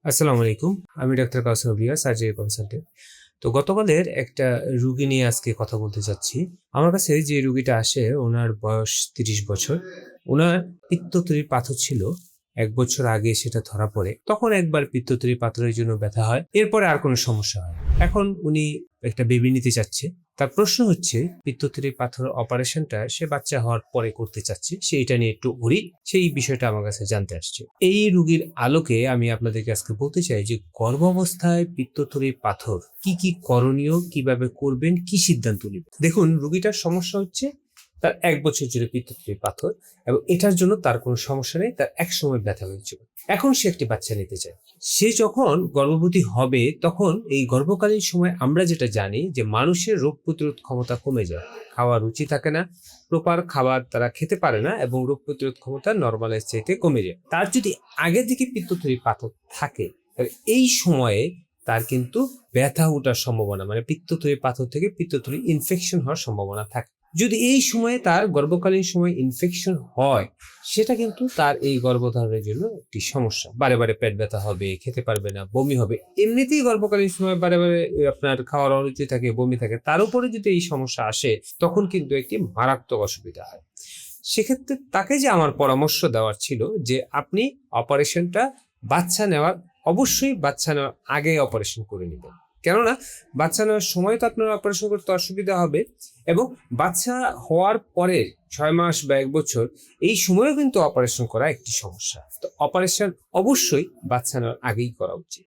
আসসালামু আলাইকুম। আমি ডাক্তার কাউসার ভুঁইয়া, সার্জারি কনসালটেন্ট। তো গতকালের একটা রুগী নিয়ে আজকে কথা বলতে চাচ্ছি। আমার কাছে যে রুগীটা আসে উনার বয়স ৩০ বছর। উনার পিত্তথলির পাথর ছিল। ১ বছর আগে সেটা ধরা পড়ে। তখন একবার পিত্তথলির পাথরের জন্য ব্যথা হয়। এরপরে আর কোনো সমস্যা হয় না। এখন উনি একটা বেবি নিতে চাচ্ছে। তার প্রশ্ন হচ্ছে পিত্তথলির পাথর অপারেশনটা সে বাচ্চা হওয়ার পরে করতে চাচ্ছে। সে এটা নিয়ে একটু অড়ির। সেই বিষয়টা আমার কাছে জানতে আসছে। এই রুগীর আলোকে আমি আপনাদেরকে আজকে বলতে চাই যে গর্ভাবস্থায় পিত্তথলির পাথর কি করণীয়, কিভাবে করবেন, কি সিদ্ধান্ত নিবেন। দেখুন, রুগীটার সমস্যা হচ্ছে তার ১ বছর জুড়ে পিত্তথলির পাথর এবং এটার জন্য তার কোনো সমস্যা নেই। তার একসময় ব্যথা হয়েছিল। এখন সে একটি বাচ্চা নিতে চায়। সে যখন গর্ভবতী হবে তখন এই গর্ভকালীন সময় আমরা যেটা জানি যে মানুষের রোগ প্রতিরোধ ক্ষমতা কমে যায়। খাওয়ার রুচি থাকে না, প্রপার খাবার তারা খেতে পারে না এবং রোগ প্রতিরোধ ক্ষমতা নরমালের চাইতে কমে যায়। তার যদি আগে থেকে পিত্তথলির পাথর থাকে তাহলে এই সময়ে তার কিন্তু ব্যথা ওঠার সম্ভাবনা, মানে পিত্তথলির পাথর থেকে পিত্তথলি ইনফেকশন হওয়ার সম্ভাবনা থাকে। যদি এই সময়ে তার গর্ভকালীন সময় ইনফেকশন হয়, সেটা কিন্তু তার এই গর্ভধারণের জন্য একটি সমস্যা। বারে বারে পেট ব্যথা হবে, খেতে পারবে না, বমি হবে। এমনিতেই গর্ভকালীন সময় বারে বারে আপনার খাওয়ার অরুচি থাকে, বমি থাকে, তার উপরে যদি এই সমস্যা আসে তখন কিন্তু একটি মারাত্মক অসুবিধা হয়। সেক্ষেত্রে তাকে যে আমার পরামর্শ দেওয়ার ছিল যে আপনি অপারেশনটা বাচ্চা নেওয়ার অবশ্যই বাচ্চা নেওয়ার আগে অপারেশন করে নেবেন। কেননা বাচ্চা নেওয়ার সময় তো আপনার অপারেশন করতে অসুবিধা হবে এবং বাচ্চা হওয়ার পরে ৬ মাস বা ১ বছর এই সময়েও কিন্তু অপারেশন করা একটি সমস্যা। তো অপারেশন অবশ্যই বাচ্চা নেওয়ার আগেই করা উচিত।